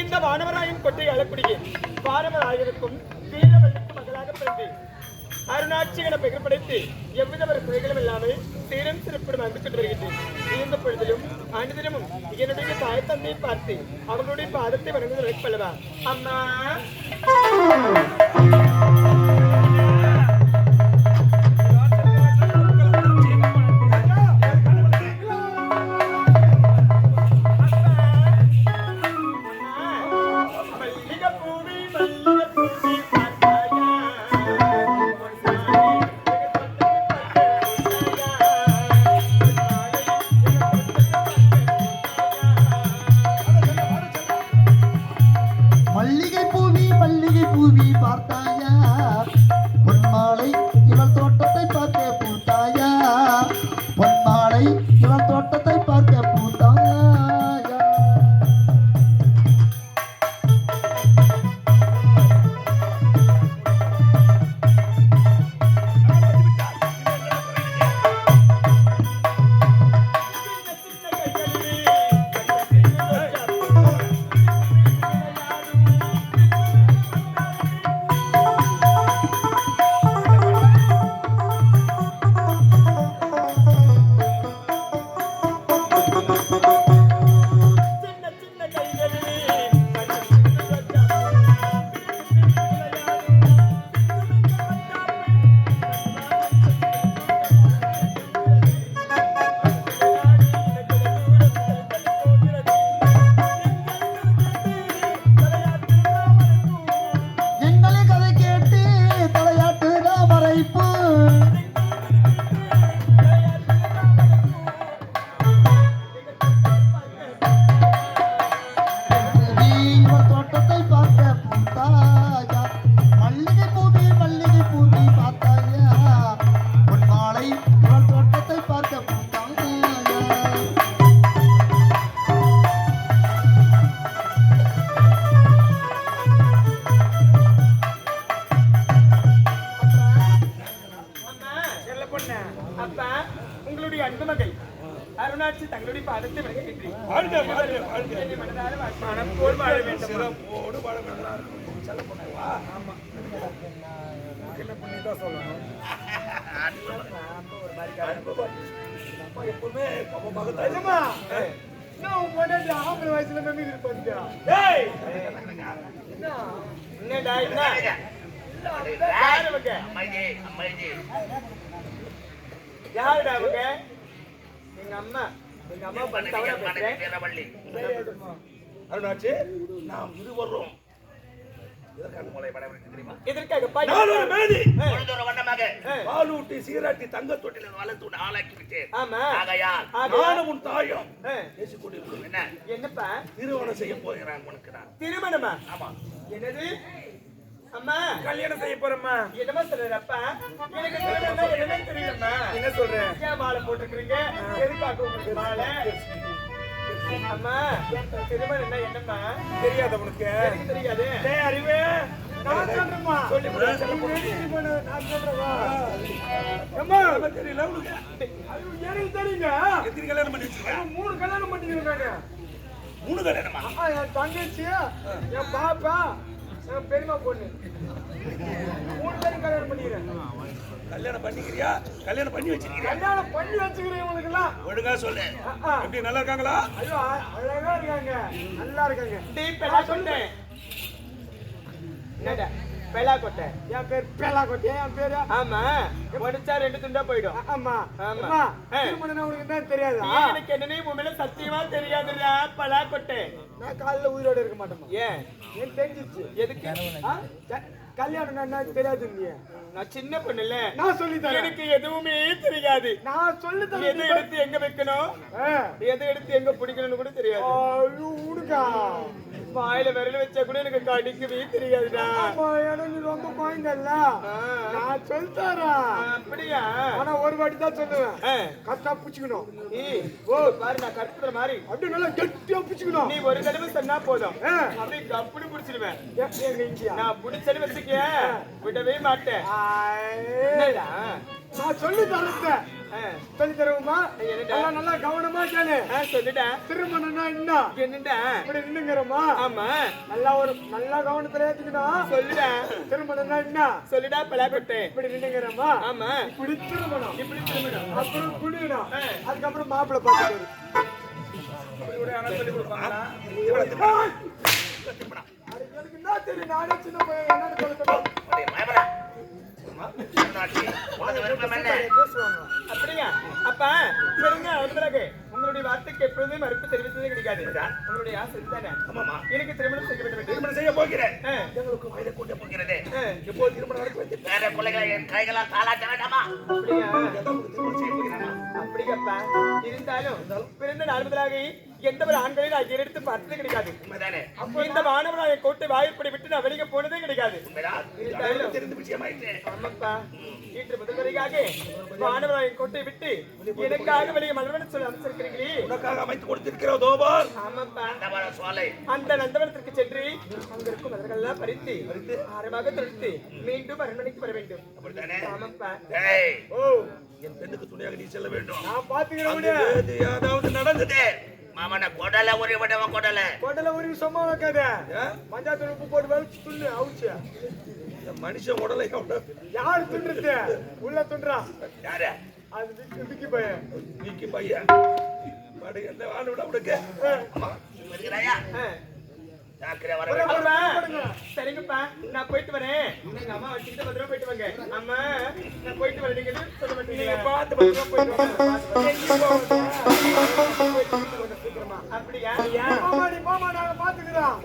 இந்த வானவராயின் கொட்டை அழக்கூடிய வானவராயிருக்கும் வீரவல்லிக்கு மகளாக பிறந்து அருணாட்சி என பெயர் படைத்து எவ்வித ஒரு குறைகளும் இல்லாமல் சீரம் சிறப்புடன் அனுப்பிச்சுட்டு வருகின்றேன். இந்த பொழுதிலும் அனுதினமும் என்னுடைய தாய் தந்தையை பார்த்து அவர்களுடைய பாதத்தை வணங்குவது பல்லவா. அம்மா அருணாட்சி தங்களுடைய பாதத்தை வயசுல அருணாட்சி நாம் இருவரும் பாலூட்டி சீராட்டி தங்க தொட்டில வளர்த்து ஆளாக்கி விட்டேன். உன் தாயும் என்னப்பா திருமணம் செய்ய போகிறான் உனக்கு. நான் திருமணமா? ஆமா. என்னது அம்மா கல்யாணம் செய்ய போறேம்மா. என்னமா சொல்றப்பா? எனக்கு என்னமே தெரியலம்மா. என்ன சொல்றேன்? ஏன் மாலை போட்டுக்கிறீங்க? எதுக்காக உங்களுக்கு மாலை? அம்மா திருமணம் என்னம்மா தெரியாது உனக்கு? தெரியாது. அறிவே நான் சொல்றேம்மா. சொல்லி நான் சொல்றேன். அம்மா தெரியல உனக்கு? எனக்கு தெரியுங்க. எத்தனை கல்யாணம் பண்ணி வச்சிருக்கேன்? 3 கல்யாணம் பண்ணிருக்காங்க. 3 கல்யாணமா? என் தங்கச்சி, என் பாப்பா, பெரியமா பொண்ணு 3 பேரும் கல்யாணம் பண்ணிக்கிறேன். கல்யாணம் பண்ணிக்கிறியா கல்யாணம் பண்ணி வச்சிருக்கிறியா கல்யாணம் பண்ணி வச்சுக்கிறேன் இவனுக்கெல்லாம். ஒழுங்கா சொல்லு. எப்படி நல்லா இருக்காங்களா? ஐயோ அழகா இருக்காங்க, நல்லா இருக்காங்க. பெலா கொட்டை. என்னடா பெலா கொட்டை? என் பேர் பெலா கொட்டை. என் பேரு ஆமா. உடைச்சா 2 துண்டா போயிடும். ஆமா ஆமா. திருமணம் உனக்கு என்ன தெரியாதா? எனக்கு என்னன்னே உண்மையில சத்தியமா தெரியாதுடா. பெலா கொட்டை. நான் காலைல உயிரோட இருக்க மாட்டேமா. ஏன் ஏன் தெரிஞ்சிச்சு? எதுக்கு கல்யாணம் என்ன தெரியாது? நீ நான் சின்ன பொண்ணுல நான் சொல்லி தரேன். எனக்கு எதுவுமே தெரியாது. நான் சொல்லி தரேன். எதை எடுத்து எங்க வைக்கணும், எதை எடுத்து எங்க பிடிக்கணும்னு கூட தெரியாது. ஐயோ உடுக்கா, வாயில விரல வச்சா கூட எனக்கு கடிக்கவே தெரியாதுடா. எனக்கு ரொம்ப குழந்தைல்ல, நான் சொல்லி தரேன். அப்படியா? ஆனா ஒரு வாட்டி தான் சொல்லுவேன். கரெக்டா பிடிச்சுக்கணும். ஓ பாரு, நான் கற்புற மாதிரி அப்படி நல்லா கெட்டியா பிடிச்சுக்கணும். நீ ஒரு தடவை சொன்னா போதும், அப்படியே கப்புனு பிடிச்சிடுவேன். நான் பிடிச்சது வச்சுக்க விடவே மாட்டேன். நான் சொல்லி தரேன். சொல்லி தருவோமா? நல்லா கவனமா கேளு. சொல்லிட்டேன். திருமணம்னா என்ன என்னடா இப்படி நின்னுங்கிறோமா? ஆமா, நல்லா கவனத்துல ஏத்துக்கணும். சொல்லிட்டேன். திருமணம்னா என்ன சொல்லிடா. பலாக்கொட்டை இப்படி நின்னுங்கிறோமா? ஆமா, இப்படி திருமணம், இப்படி திருமணம், அப்புறம் குடிக்கணும். அதுக்கப்புறம் மாப்பிள்ளை பார்த்துட்டு எனக்கு என்ன தெரியும்? நானே சின்ன பையன், என்னன்னு சொல்லணும். அப்படியா? அப்ப சரிங்க, பிறகு உங்களுடைய வார்த்தைக்கு எப்பொழுதுமே மறுப்பு தெரிவித்ததே கிடைக்காது. உங்களுடைய ஆசை தானே? எனக்கு திருமணம் செய்ய வேண்டும். திருமணம் செய்ய போகிறேன். எங்களுக்கு வயதை கூட்ட போகிறது. எப்போ திருமணம் நடக்க வேற பிள்ளைகளை என் கைகளால் தாளாட்ட வேண்டாமா? அப்படியா? திருமணம் செய்ய போகிறேன். அப்படியாப்பா? இருந்தாலும் பிறந்த நாள் முதலாக எந்த ஒரு ஆண்களையும் நான் எடுத்து பார்த்ததே கிடைக்காது. அப்போ இந்த மாணவனாய கோட்டை வாய்ப்படி விட்டு நான் வெளியே போனதே கிடைக்காது. ஆமாப்பா, இன்று முதல் வரையாக மாணவனாய கோட்டை விட்டு எனக்காக வெளியே மலர்வன சொல்லி அமைச்சிருக்கிறீங்களே, உனக்காக அமைத்து கொடுத்திருக்கிறோம் தோபார். ஆமாப்பா, அந்த நந்தவனத்திற்கு சென்று அங்க இருக்கும் மலர்கள்லாம் பறித்து ஆரமாக தொடுத்து மீண்டும் அரண்மனைக்கு வர வேண்டும். ஆமாப்பா. ஓ, என் பெண்ணுக்கு துணையாக நீ செல்ல வேண்டும். நான் பாத்துக்கிறேன். ஏதாவது நடந்தது மாமன கொடல ஒரு வடவ கொடல ஒரு சும்மா வைக்காத. மஞ்சாத்தூள் உப்பு போட்டு வச்சு துண்ணு அவுச்சு. மனுஷன் உடலை யாரு துண்டுறது? உள்ள துண்டுறா யாரு? அது விக்கி பையன். விக்கி பையன் படு என்ன வாழ விட உனக்கு? வருகிறாயா? சரிங்கப்பா, நான் போயிட்டு வரேன். எங்க அம்மா வச்சுக்கிட்டு பத்திரமா போயிட்டு வாங்க. அம்மா நான் போயிட்டு வரேன். நீங்க சொல்ல மாட்டீங்க. பார்த்து பத்திரமா போயிட்டு வாங்க. அப்படியா? போமா, நாங்க பாத்துக்கிறோம்.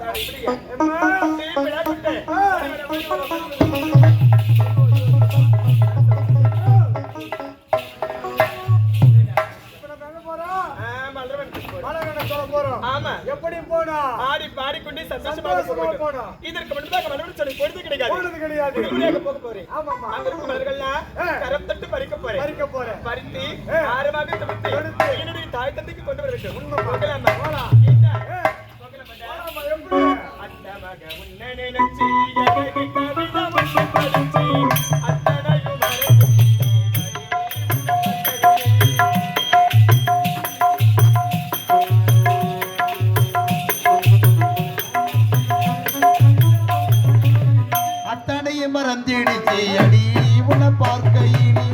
எப்படி போனோம்? ஆடி பாடிக்கொண்டே சந்தோஷமாக போனோம். இதற்கு முன்பாக மலர்வன் சொல்லி பொழுது கிடையாது. போக போறேன். ஆமாமா, அங்க இருக்கும் மலர்கள்லாம் கரம் தட்டு பறிக்க போறேன். பறித்து ஆரமாக தொடுத்து என்னுடைய தாய் தந்தைக்கு கொண்டு வர வேண்டும். போகலாமா? போலாம். அட்டமாக உன்னை நினைச்சி மறந்திடுச்சு அடி உன பார்க்கையிலே.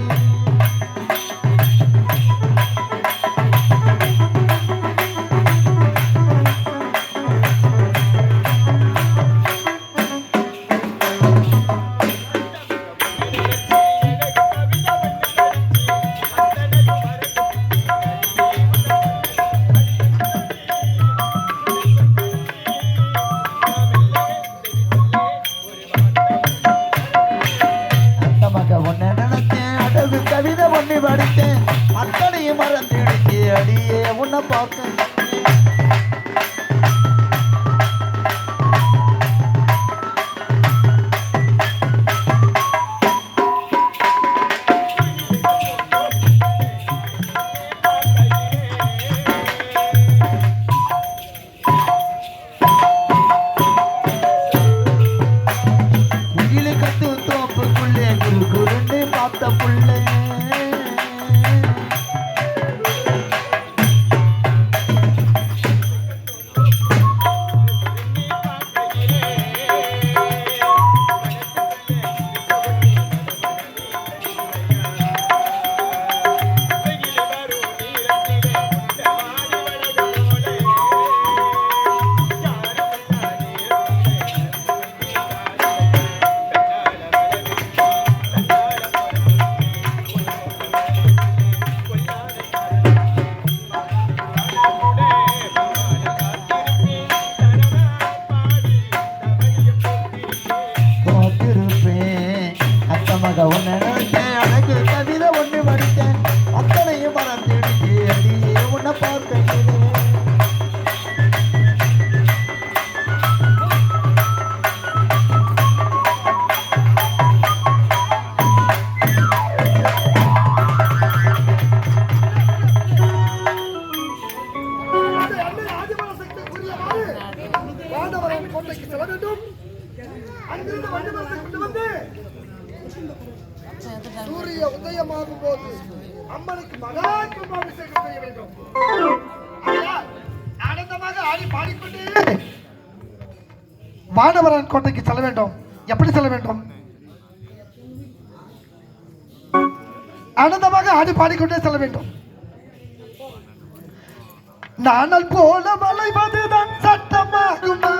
கவிதை பண்ணி படித்தேன், அத்தனையும் மறந்துடுச்சு அடியே உன்னை பார்க்க. அத ஒண்ணு நினைச்சேன் அழகு கவிதை ஒண்ணு படித்தேன் அத்தனையும் மறந்துடுச்சு அடியே உன்னை பார்க்க சூரிய உதயமாகும் போது அம்மனுக்கு மகா கும்பாபிஷேகம் செய்ய வேண்டும். ஆனந்தமாக ஆடி பாடிக்கொண்டே வானவரன் கோட்டைக்கு செல்ல வேண்டும். எப்படி செல்ல வேண்டும்? ஆனந்தமாக ஆடி பாடிக்கொண்டே செல்ல வேண்டும். நானல் போல வளைவதுதான் சட்டமாகுமா?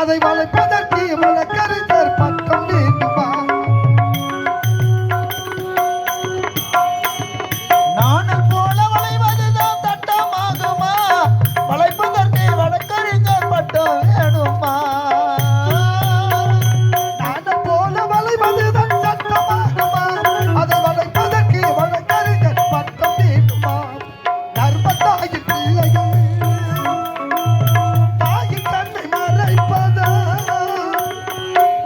அதை வளைப்பதற்கு வழக்கறிஞர் பட்டம் வேண்டுமா? நானல் போல வளைவதுதான் சட்டமாகுமா? வளைப்பதற்கு வழக்கறிஞர் பட்டம் வேணுமா? நானல் போல வளைவதுதான் சட்டமாகுமா? அதை வளைப்பதற்கு வழக்கறிஞர் பட்டம் வேண்டுமா? தர்மத்தாயின் பிள்ளைகள் தாயின் கண்ணை மறைப்பதா?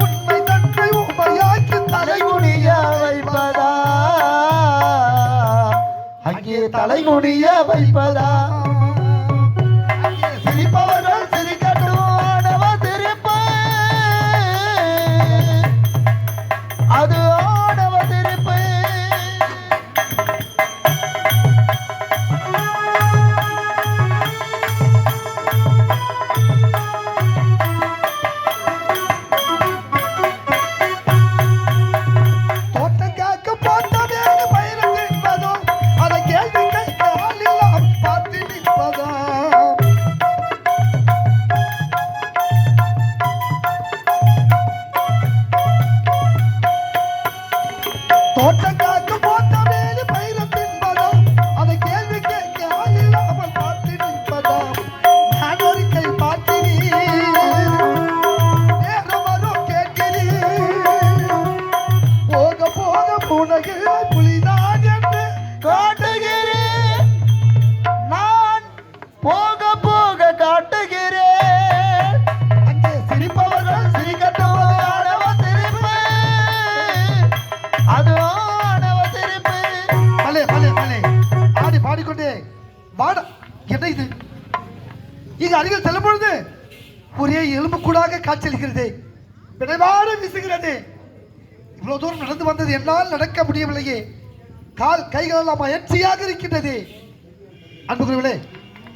உண்மை தன்னை உண்மையாக்கி தலைகுனிய வைப்பதா? அங்கே தலைகுனிய வைப்பதா? சிரிப்பவர்கள் சிரிக்கட்டும் ஆடவ சிரிப்பு அது ஆடவ சிரிப்பு. தோட்டம் காக்க போட்ட வேறு பயிரும் என்பதோ அதை கேள்வி கேட்க ஆளில்லாம் பார்த்து நிற்பதா? தோட்டம் காக்க போட்ட வேறு பயிரும் என்பதோ அதை கேள்வி கேட்க ஆளில்லாமல் பார்த்து நிற்பதா? நான் ஒரு கை பார்க்கிறேன் நேரம் வரும் கேட்கிறேன் போக போக புனகில் புலிதான் என்று காட்டுகிறேன் நான் போக போக காட்டுகிறேன். அங்கே சிரிப்பவர்கள் சிரிக்கட்டும் ஆடவ சிரிப்பு அது ஆடவ சிரிப்பு. பலே பலே பலே ஆடி பாடிக்கொண்டே பாட என்ன இது? இங்கு அருகில் செல்லும் பொழுது ஒரே எலும்பு கூடாக காட்சியளிக்கிறது, விடைவாடு வீசுகிறது. இவ்வளவு தூரம் நடந்து வந்தது என்னால் நடக்க முடியவில்லையே. கால் கைகள் எல்லாம் அயற்சியாக இருக்கின்றது. அன்புக்குரியவர்களே,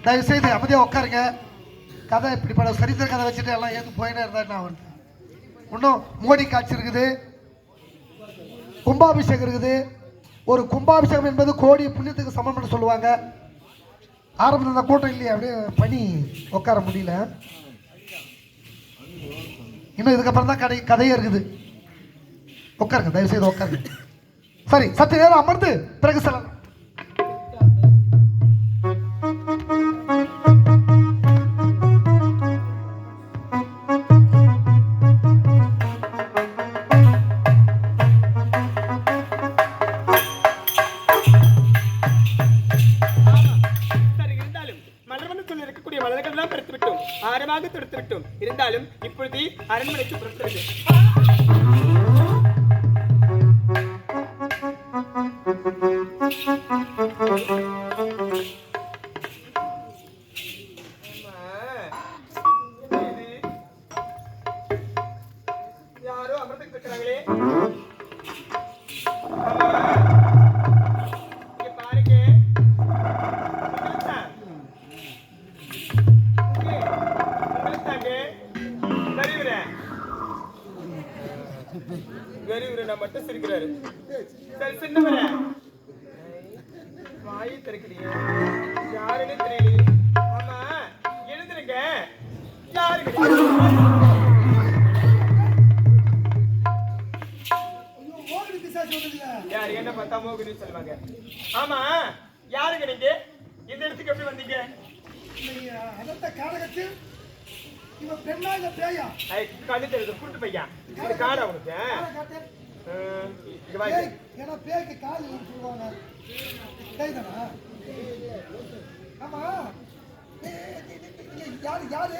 தயவு செய்து அமைதியாக உட்காருங்க. கதை இப்படிப்பட்ட சரித்திர கதை வச்சுட்டு எல்லாம் ஏது போயினே இருந்தா என்ன ஆகுறது? இன்னும் மோடி காட்சி இருக்குது, கும்பாபிஷேகம் இருக்குது. ஒரு கும்பாபிஷேகம் என்பது கோடி புண்ணியத்துக்கு சமம் என்று சொல்லுவாங்க. ஆரம்பத்தில் அந்த கூட்டம் இல்லையே, அப்படியே பனி உட்கார முடியல. இன்னும் இதுக்கப்புறம் தான் கதையே இருக்குது. உட்காருங்க, தயவு செய்து உட்காருங்க. சரி, சற்று நேரம் அமர்ந்து பிறகு செல்லலாம். மலர்கள்லாம் பறித்து விட்டோம், ஆரமாக தொடுத்து விட்டோம். இருந்தாலும் இப்பொழுது அரண்மனைக்கு புறப்படுது. யாரோ அமர்ந்து இருக்கிறாங்களே, பாருங்க. மட்டும் சிரிக்கிறாரு. சரி, சின்னவரே வாயை திறக்கிறீங்க, யாருன்னு தெரியல. ஆமா, எழுந்துருங்க. யாருங்க? யாரு என்ன பார்த்தா மோகினி சொல்லுவாங்க. ஆமா, யாருங்க நீங்க? இந்த இடத்துக்கு எப்படி வந்தீங்க? இவன் பெண்ணா இல்ல பேயா? கண்ணு தெரியுது, கூட்டு பையன். இது காடா உனக்கு? இங்க வாங்க. பேய், ஏன்னா பேய்க்கு கால் இல்லைன்னு சொல்லுவாங்க. பேய்தானா? ஆமா. யாரு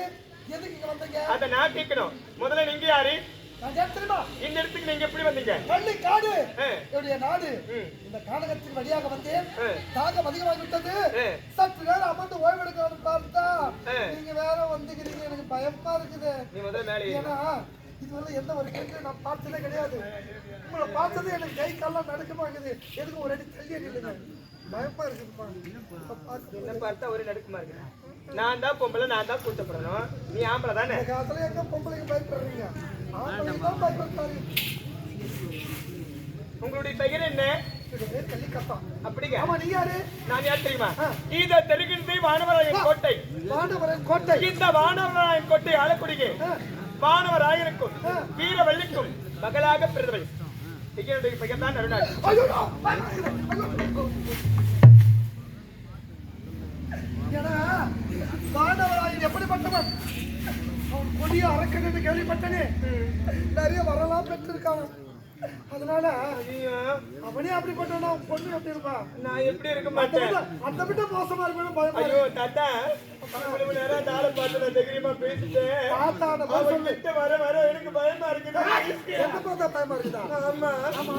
எதுக்கு இங்க வந்தீங்க? அத நான் கேட்கணும். முதல்ல நீங்க யாரு? நான் ஏன் தெரியுமா? இந்த இடத்துக்கு நீங்க எப்படி வந்தீங்க? பள்ளி காடு ஆ. என்னுடைய நாடு. ம். இந்த கானகத்தின் வழியாக வந்தேன். ஆ. தாகம் அதிகமாகி விட்டது. ஆ. சற்று நேரம் அமர்ந்து ஓய்வெடுக்கணும்னு பார்த்தா ஆ. நீங்க வேற வந்துக்கிறீங்க. எனக்கு பயமா இருக்குது. நீ முதல்ல மேலே ஏறு. ஏன்னா இதுவரை எந்த ஒரு கேள்வியும் நான் பார்த்ததே கிடையாது. உங்களை பார்த்தது எனக்கு கை கால்லாம் நடக்கமாக்குது. எதுக்கு ஒரு அடி தள்ளி அடிக்கலுங்க. பயமா இருக்குதுப்பா. இப்ப பார்த்து என்ன பார்த்தா ஒரே நடுக்கமா இருக்கு. நான் தான் பொம்பளை, நான் தான் கூட்டப்படணும். நீ ஆம்பளை தானே? இந்த காலத்துல எங்க பொம்பளைங்க பயப்படுறீங்க? ஆம்பளைங்க தான் பயப்படுறாரு. உங்களுடைய பெயர் என்ன? இது பேர் கள்ளிக்கத்தான். அப்படிங்க. ஆமா, நீ யாரு? நான் யார் தெரியுமா? ஆ. இந்த தெருகின்றி வானவராயன் கோட்டை. வானவரன் கோட்டை. இந்த வானவராயன் கோட்டை ஆளக்கூடிய ஆ. வானவராயனுக்கும் ஆ. வீரவள்ளிக்கும் மகளாக பிறந்தவள். என்னுடைய பெயர் தான் அருணாள். ஐயோ, ஏன்னா வானவராயன் எப்படிப்பட்டவன்? அவன் கொடிய அரக்கன் என்று கேள்விப்பட்டனே. நிறைய வரலாம் பெற்றிருக்கான். அதனால ஐயோ, அவனே அப்படிப்பட்டவனா பொண்ணு எப்படி இருப்பா? நான் எப்படி இருக்க மாட்டேன். அந்த விட மோசமா இருக்கணும் பயமா ஐயோ தாத்தா, இவ்வளவு நேரம் அந்த ஆளை பார்த்து நான் தைரியமா பேசிட்டேன். பார்த்தா அந்த அவன் சொல்லு. கிட்ட வர வர எனக்கு பயமா இருக்குது. என்ன பார்த்தா பயமா இருக்குதா? ஆமா, ஆமா,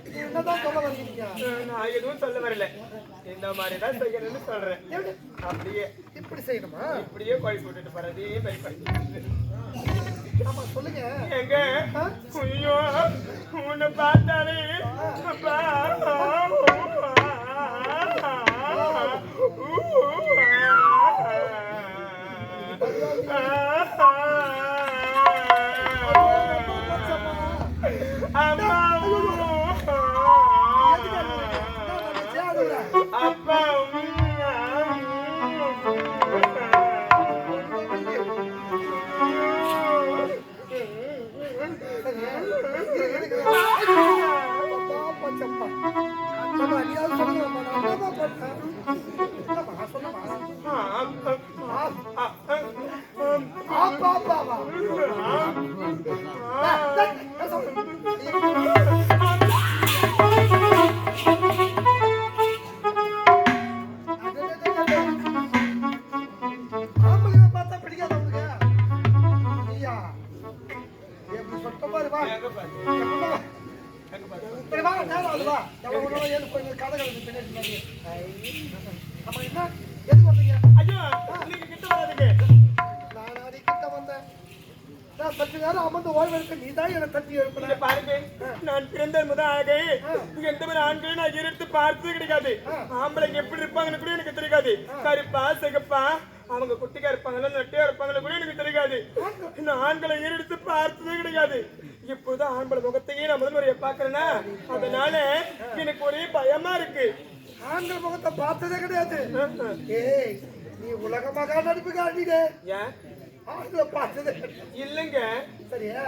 நீ என்னதான் சொல்ல வரீங்க? நான் எதுவும் சொல்ல வரல. இந்த மாதிரி தான் செய்யணும்னு சொல்றேன். எப்படி? அப்படியே இப்படி செய்யணுமா? இப்படியே கோழி போட்டுட்டு போறதே பயப்படி. ஆமா, சொல்லுங்க. எங்க ஐயோ, உன்னை பார்த்தாலே அப்பா. அம்மா, அப்பா, பார்த்தா பிடிக்காத உனக்கு? ஐயா, எப்படி சொட்ட பாரு, வா. சரி, வா, நேரம் ஆகுது, வா. எவ்வளவு நேரம் ஏழு போய் கதை கலந்து பின்னாடி பின்னாடி. ஆமா, என்ன? எதுக்கு வந்தீங்க? ஐயோ, நீங்க கிட்ட வராதீங்க. நான் அடிக்கிட்ட வந்தேன். நான் சற்று நேரம் அமர்ந்து ஓய்வெடுக்க நீ தான் என்னை தட்டி இங்க எழுப்பின. பாருங்க, நான் பிறந்த முதலாக எந்த மாதிரி ஆண்களையும் நான் எடுத்து பார்த்தது கிடையாது. ஆம்பளைங்க எப்படி இருப்பாங்கன்னு கூட எனக்கு தெரியாது. கருப்பா சிகப்பா அவங்க குட்டிக்கா இருப்பாங்களா நெட்டையா இருப்பாங்களா கூட எனக்கு தெரியாது. நான் ஆண்களை எடுத்து பார்த்ததே கிடையாது. இப்போதான் ஆண்களை முகத்தையே நான் முதல் முறையை பாக்குறேன்னா அதனால எனக்கு ஒரே பயமா இருக்கு. ஆண்கள் முகத்தை பார்த்ததே கிடையாது. ஏய், நீ உலகமாக நடிப்பு காட்டிடு. ஏன் ஆண்களை பார்த்ததே இல்லைங்க? சரியா?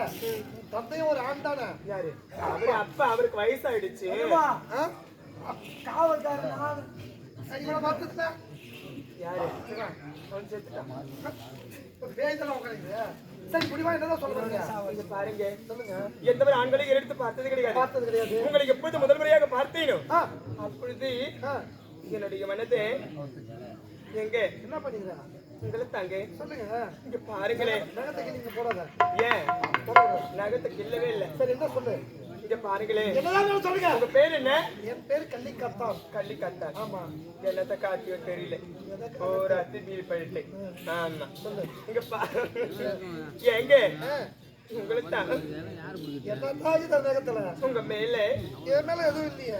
தந்தையும் ஒரு ஆண் தானே? யாரு அவரு? அப்பா அவருக்கு வயசாயிடுச்சு. காவல்காரன் நான். இவனை பார்த்ததுல யாரு? அவன் செத்துட்டான். பேய்தெல்லாம் உட்காருங்க. சரி, முடிவா என்னதான் சொல்ல வரீங்க? இங்க பாருங்க, சொல்லுங்க. எந்த மாதிரி ஆண்களையும் எடுத்து பார்த்தது கிடையாது. பார்த்தது கிடையாது. உங்களை எப்போது முதல் முறையாக பார்த்தேனோ ஆ, அப்பொழுது ஆ. என்னுடைய மனதை எங்க என்ன பண்ணிக்கிறா? உங்களை தாங்க சொல்லுங்க. இங்க பாருங்களேன். நகத்துக்கு நீங்க போடாத. ஏன் போடாத. நகத்துக்கு இல்லவே இல்லை. சரி, என்ன சொல்லு? இங்க பாருங்களேன். என்னதான் சொல்லுங்க? உங்க பேர் என்ன? என் பேரு கள்ளிக்கத்தான். கள்ளி கத்தான். ஆமா. என்னத்த காட்டியோ தெரியல. ஒரு அத்தி பீர் பழிட்டு. ஆமா, இங்க பாருங்க. எங்க உங்களுக்கு தான் என்னதான் இது நகத்துல? உங்க மேல என் மேல எதுவும் இல்லையே.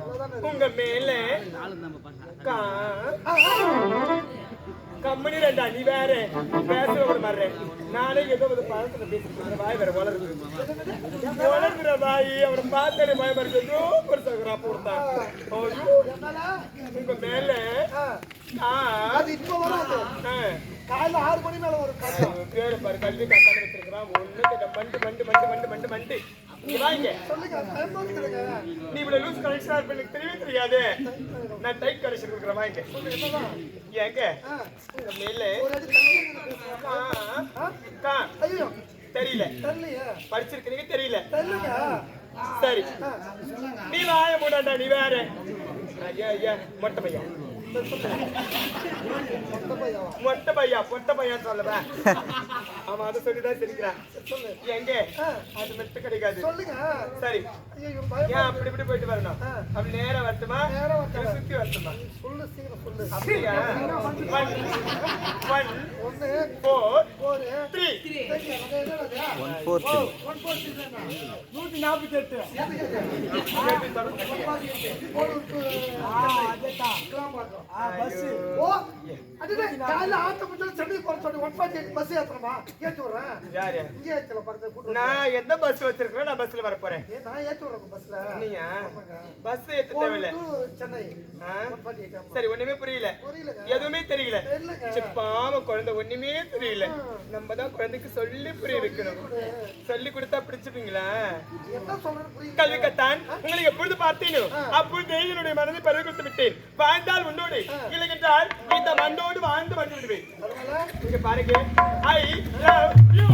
அவ்வளவுதானே. உங்க மேல கம்பெனி ரெண்டா நீ வேற பேசுற ஒரு மாதிரி நானே ஏதோ ஒரு பழத்துல பேசிட்டு வாய் வேற வளர்ந்துற வாய் அவனை பார்த்தாலே பயமா இருக்கு. ஏதோ ஒரு சகரா போடுத்தான். என்னால? உங்க மேல அது இப்ப வராது. காலைல 6 மணி மேல ஒரு காட்டம். பேரு பாரு, கல்வி கத்தான வச்சிருக்கிறான். ஒண்ணு மண்டு மண்டு மண்டு மண்டு மண்டு மண்டு நீ வாங்க. சொல்லுங்க. பயமா இருக்குதுங்க. நீ இவ்வளவு லூஸ் கலெக்ஷன் எனக்கு தெரியவே தெரியாது. நான் டைட் கலெக்ஷன் கொடுக்குறேன் வாங்க. என்னதான்? ஏங்க உங்க மேல ஒரு அடி தள்ளி இருக்கு. கா ஐயோ, தெரியல. தெரியல. தெரியலையா? படிச்சிருக்கீங்க தெரியல. தெரியலையா? சரி நீ வாய மூடாண்டா நீ வேற. ஐயா ஐயா மொட்டை பையா மொட்டை பையா பொட்டை பையான்னு சொல்லவா? ஆமா அதை சொல்லிதான் சிரிக்கிறான். எங்க அது மட்டும் கிடைக்காது. சொல்லுங்க. சரி ஐயோ, ஏன் அப்படி இப்படி போயிட்டு வரணும்? அப்படி நேரா வரட்டுமா? நேரா வரட்டுமா? இல்ல சுத்தி வரட்டுமா? சொல்லு, சீக்கிரம் சொல்லு. அப்படியா? 1 1 ஒண்ணு, 4 ஒரு, 3 143 148 ஓ, அதுவே காலைல ஆட்ட முடிஞ்சு சென்னை போற சொல்லி 148 பஸ் ஏத்துறமா? ஏத்தி விடுறேன். யாரு? இங்கே ஏத்தல பக்கத்துல கூட்டு. நான் எந்த பஸ் வச்சிருக்கேன்? நான் பஸ்ல வர போறேன். நான் ஏத்தி விடுறேன் பஸ்ல. நீங்க பஸ் ஏத்த தேவையில்ல. சென்னை ஆ? 148. சரி ஒண்ணுமே புரியல. புரியலங்க. எதுவுமே தெரியல. தெரியலங்க. சிப்பாம குழந்தை ஒண்ணுமே தெரியல. நம்ம தான் குழந்தைக்கு சொல்லி புரிய வைக்கணும். சொல்லி கொடுத்தா பிடிச்சுப்பீங்களா? என்ன சொல்றது புரியல. கல்வி கத்தான் உங்களை எப்பொழுது பார்த்தேனோ அப்பொழுது என்னுடைய மனதை பறிகொடுத்து விட்டேன். வாழ்ந்தால் உன்னோடு இல்லை என்றால் இந்த மண்ணோடு வாழ்ந்து வந்து விடுவேன். அதனால இங்க பாருங்க, I love you.